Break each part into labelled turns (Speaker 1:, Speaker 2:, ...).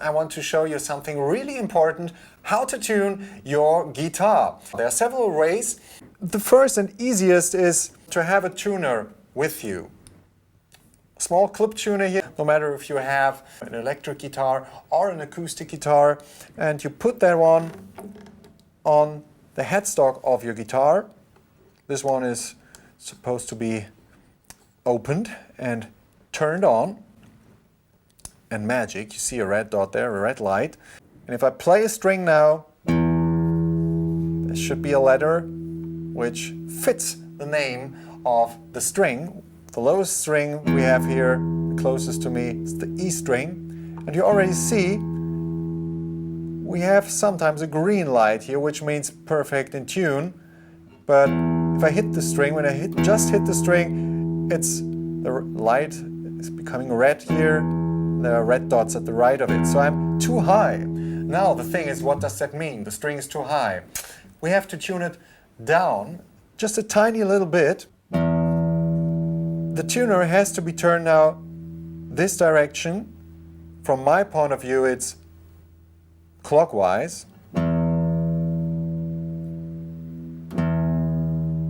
Speaker 1: I want to show you something really important, how to tune your guitar. There are several ways. The first and easiest is to have a tuner with you. A small clip tuner here, no matter if you have an electric guitar or an acoustic guitar, and you put that one on the headstock of your guitar. This one is supposed to be opened and turned on. And magic, you see a red dot there, a red light. And if I play a string now, there should be a letter which fits the name of the string. The lowest string we have here, the closest to me, is the E string. And you already see we have sometimes a green light here, which means perfect in tune. But if I hit the string, when I just hit the string, the light is becoming red here. There are red dots at the right of it, so I'm too high. Now the thing is, what does that mean? The string is too high. We have to tune it down just a tiny little bit. The tuner has to be turned now this direction. From my point of view, it's clockwise.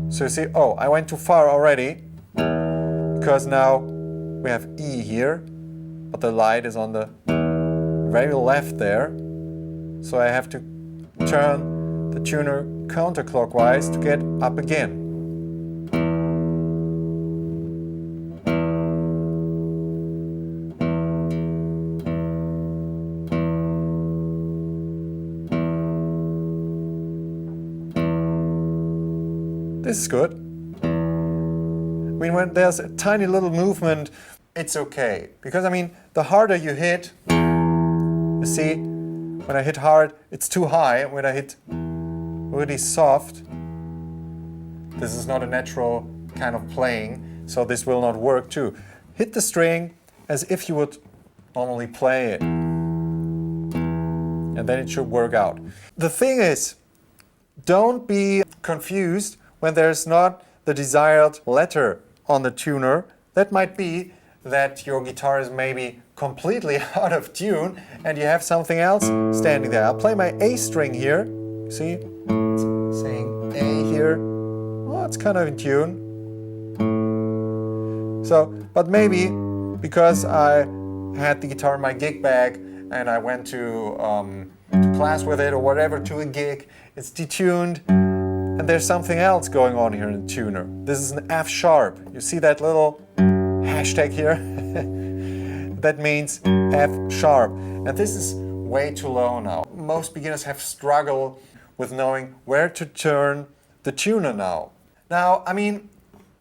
Speaker 1: So you see, oh, I went too far already, because now we have E here. But the light is on the very left there. So I have to turn the tuner counterclockwise to get up again. This is good. I mean, when there's a tiny little movement, it's okay, because the harder you hit, you see, when I hit hard, it's too high. When I hit really soft, this is not a natural kind of playing, so this will not work too. Hit the string as if you would normally play it, and then it should work out. The thing is, don't be confused when there's not the desired letter on the tuner. That might be that your guitar is maybe completely out of tune and you have something else standing there. I'll play my A string here. See? It's saying A here. Oh, it's kind of in tune. So, but maybe because I had the guitar in my gig bag and I went to class with it or whatever, to a gig, it's detuned and there's something else going on here in the tuner. This is an F sharp. You see that little hashtag here? That means F sharp. And this is way too low now. Most beginners have struggled with knowing where to turn the tuner now. Now,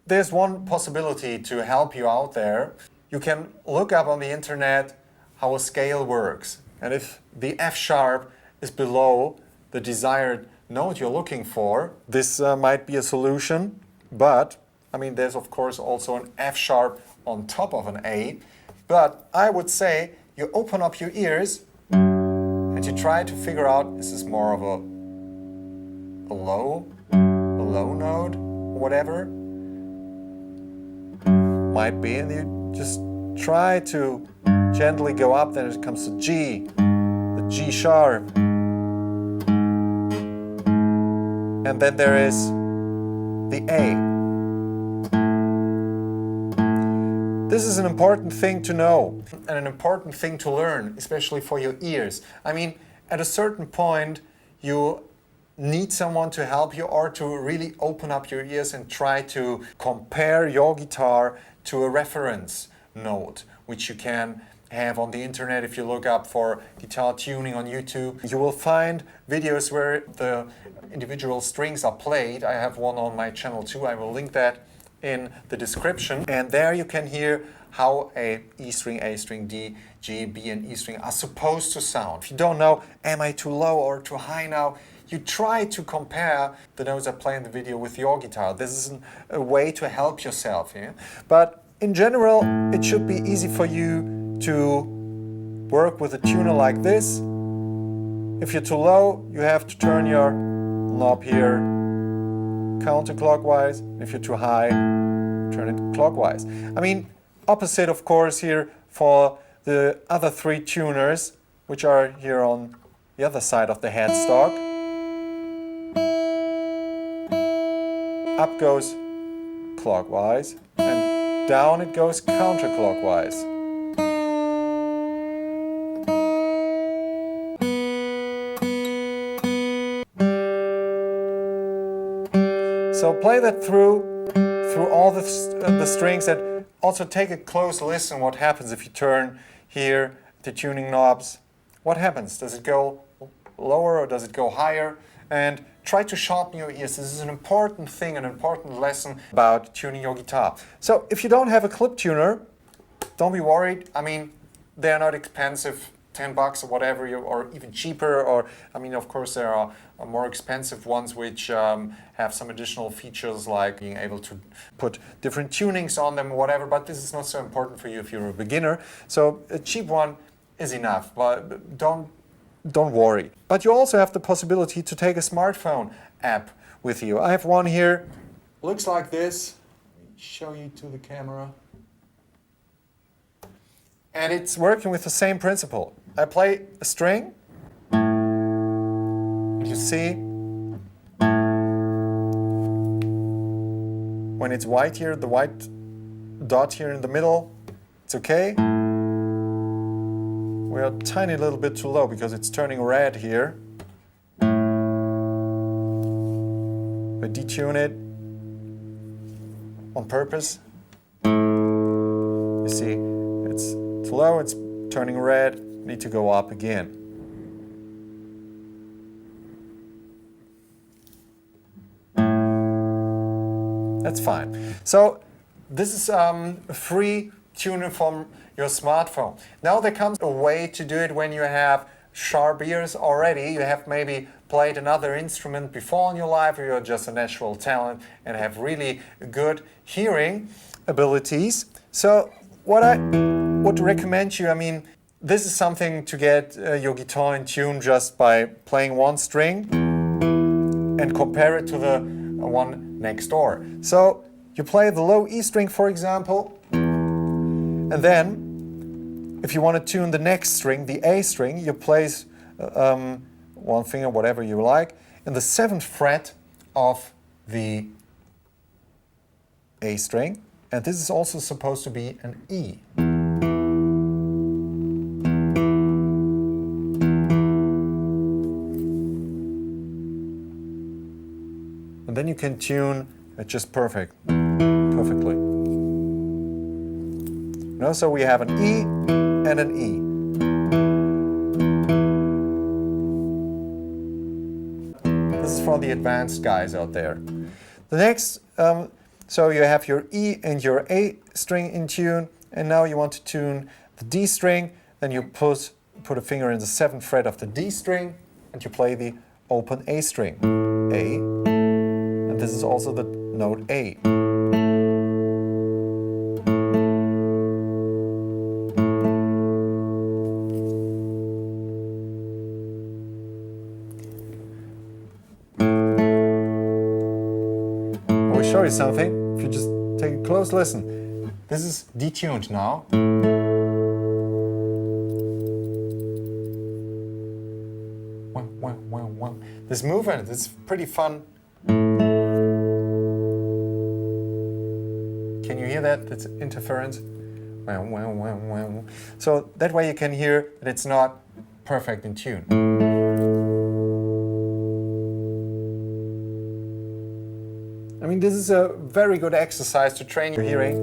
Speaker 1: there's one possibility to help you out there. You can look up on the internet how a scale works. And if the F sharp is below the desired note you're looking for, this might be a solution. But, there's of course also an F sharp on top of an A. But I would say you open up your ears and you try to figure out, is this more of a low note or whatever? Might be, and you just try to gently go up, then it comes to G, the G sharp. And then there is the A. This is an important thing to know and an important thing to learn, especially for your ears. At a certain point, you need someone to help you or to really open up your ears and try to compare your guitar to a reference note, which you can have on the internet. If you look up for guitar tuning on YouTube, you will find videos where the individual strings are played. I have one on my channel too. I will link that in the description, and there you can hear how a E string, A string, D, G, B and E string are supposed to sound. If you don't know, am I too low or too high now, you try to compare the notes I play in the video with your guitar. This is a way to help yourself here. But in general, it should be easy for you to work with a tuner like this. If you're too low, you have to turn your knob here counterclockwise. If you're too high, turn it clockwise. Opposite of course here for the other three tuners. which are here on the other side of the headstock. Up goes clockwise, and down it goes counterclockwise. So play that through all the strings, and also take a close listen what happens if you turn here the tuning knobs. What happens? Does it go lower or does it go higher? And try to sharpen your ears. This is an important thing, an important lesson about tuning your guitar. So if you don't have a clip tuner, don't be worried. I mean, they're not expensive, $10 or whatever, or even cheaper. Or I mean, of course, there are more expensive ones which have some additional features like being able to put different tunings on them or whatever. But this is not so important for you if you're a beginner. So a cheap one is enough. But don't worry. But you also have the possibility to take a smartphone app with you. I have one here. Looks like this. Let me show you to the camera. And it's working with the same principle. I play a string. And you see, when it's white here, the white dot here in the middle, it's okay. We are a tiny little bit too low because it's turning red here. We detune it on purpose. You see, it's too low, it's turning red, need to go up again. That's fine. So this is a free tuner from your smartphone. Now there comes a way to do it when you have sharp ears already. You have maybe played another instrument before in your life, or you're just a natural talent and have really good hearing abilities. So what I would recommend you, I mean, this is something to get your guitar in tune just by playing one string and compare it to the one next door. So you play the low E string, for example, and then if you want to tune the next string, the A string, you place one finger, whatever you like, in the 7th fret of the A string. And this is also supposed to be an E. And then you can tune it just perfectly. No, so we have an E and an E. This is for the advanced guys out there. The next, so you have your E and your A string in tune, and now you want to tune the D string, then you put a finger in the 7th fret of the D string, and you play the open A string, A, and this is also the note A. Show you something, if you just take a close listen. This is detuned now. This movement is pretty fun. Can you hear that? It's interference. So that way you can hear that it's not perfect in tune. I mean, this is a very good exercise to train your hearing.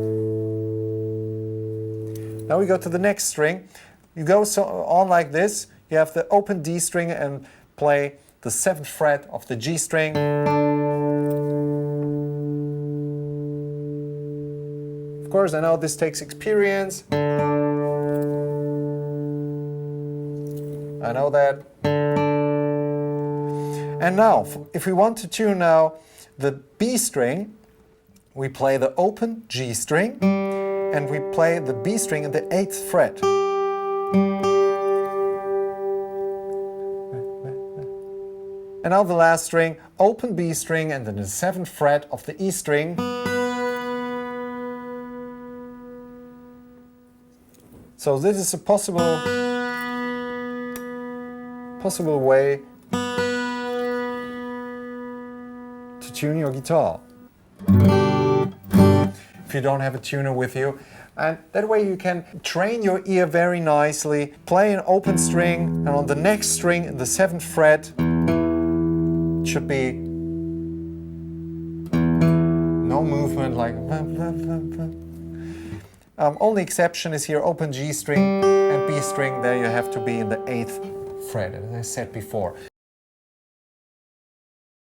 Speaker 1: Now we go to the next string. You go on like this. You have the open D string and play the 7th fret of the G string. Of course, I know this takes experience. I know that. And now, if we want to tune now the B string, we play the open G string and we play the B string in the 8th fret. And now the last string, open B string and then the 7th fret of the E string. So this is a possible possible way to tune your guitar. If you don't have a tuner with you. And that way you can train your ear very nicely, play an open string, and on the next string, in the 7th fret, it should be no movement like... only exception is here open G string and B string, there you have to be in the 8th fret, as I said before.